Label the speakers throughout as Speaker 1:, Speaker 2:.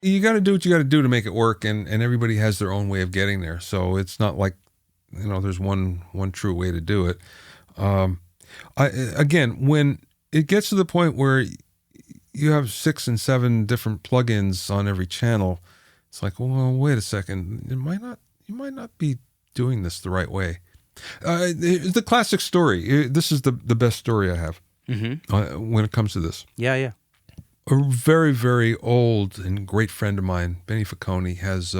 Speaker 1: You got to do what you got to do to make it work, and everybody has their own way of getting there. So it's not like, there's one true way to do it. Um, again, when it gets to the point where you have 6 and 7 different plugins on every channel, it's like, well, wait a second, you might not be doing this the right way. The classic story. This is the best story I have when it comes to this.
Speaker 2: Yeah, yeah.
Speaker 1: A very, very old and great friend of mine, Benny Facconi, has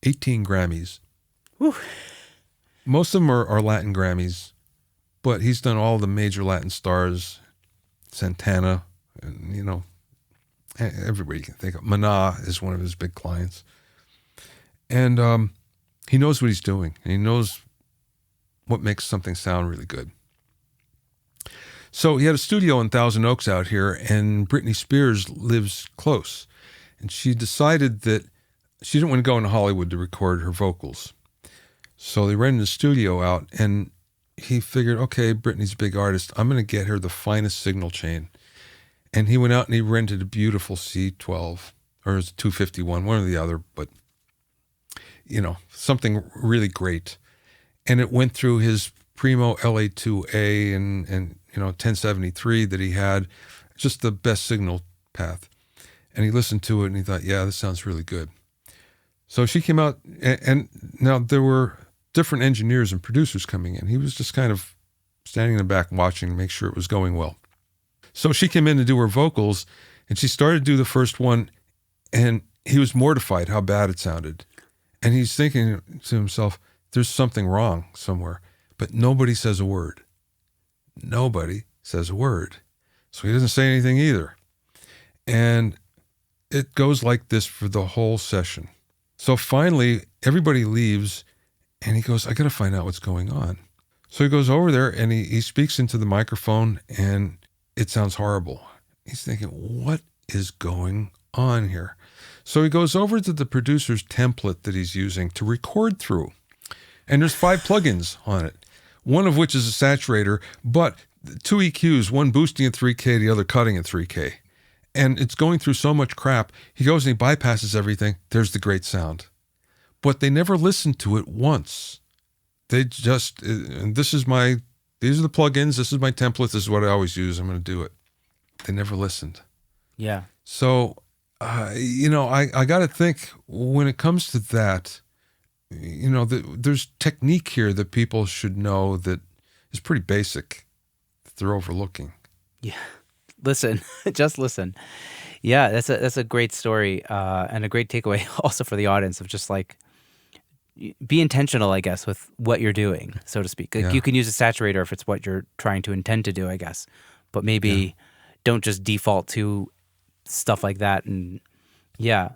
Speaker 1: 18 Grammys.
Speaker 2: Whew.
Speaker 1: Most of them are Latin Grammys, but he's done all the major Latin stars, Santana, and, everybody you can think of. Mana is one of his big clients. And he knows what he's doing, and he knows what makes something sound really good. So he had a studio in Thousand Oaks out here, and Britney Spears lives close. And she decided that she didn't want to go into Hollywood to record her vocals. So they rented a studio out, and he figured, okay, Britney's a big artist. I'm going to get her the finest signal chain. And he went out and he rented a beautiful C12, or it was 251, one or the other, but, something really great. And it went through his Primo LA2A and 1073 that he had, just the best signal path. And he listened to it and he thought, yeah, this sounds really good. So she came out, and now there were different engineers and producers coming in. He was just kind of standing in the back watching to make sure it was going well. So she came in to do her vocals, and she started to do the first one, and he was mortified how bad it sounded. And he's thinking to himself, there's something wrong somewhere. But nobody says a word. Nobody says a word. So he doesn't say anything either. And it goes like this for the whole session. So finally, everybody leaves, and he goes, I got to find out what's going on. So he goes over there, and he speaks into the microphone, and it sounds horrible. He's thinking, what is going on here? So he goes over to the producer's template that he's using to record through. And there's 5 plugins on it, one of which is a saturator, but 2 EQs, one boosting at 3K, the other cutting at 3K. And it's going through so much crap. He goes and he bypasses everything. There's the great sound. But they never listened to it once. They just, and these are the plugins, this is my template, this is what I always use, I'm going to do it. They never listened.
Speaker 2: Yeah.
Speaker 1: So, I got to think when it comes to that, there's technique here that people should know that is pretty basic that they're overlooking.
Speaker 2: Yeah. Listen, just listen. Yeah, that's a great story and a great takeaway also for the audience of just like, be intentional, I guess, with what you're doing, so to speak. Like,
Speaker 1: Yeah.
Speaker 2: you can use a saturator if it's what you're trying to intend to do, I guess. But maybe don't just default to stuff like that. And yeah.